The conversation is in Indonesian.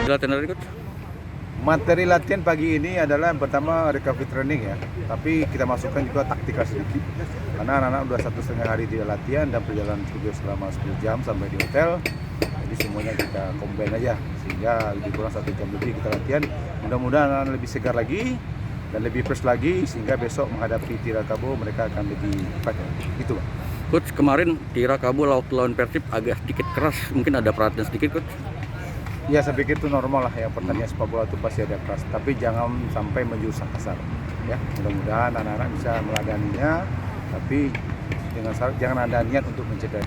Latihan dari Coach? Materi latihan pagi ini adalah yang pertama recovery training ya, tapi kita masukkan juga taktikal sedikit karena anak-anak udah 1,5 hari tidak latihan dan perjalanan studio selama 10 jam sampai di hotel, jadi semuanya kita combine aja sehingga lebih kurang 1 jam lebih kita latihan. Mudah-mudahan anak-anak lebih segar lagi dan lebih fresh lagi sehingga besok menghadapi TIRA Persikabo mereka akan lebih kuat gitu Pak. Coach, kemarin TIRA Persikabo lawan Persib agak sedikit keras, mungkin ada perhatian sedikit Coach? Ya saya pikir itu normal lah ya, pertandingan sepak bola itu pasti ada keras, tapi jangan sampai menjurus kasar ya. Mudah-mudahan anak-anak bisa meladeninya, tapi dengan syarat jangan ada niat untuk mencederai.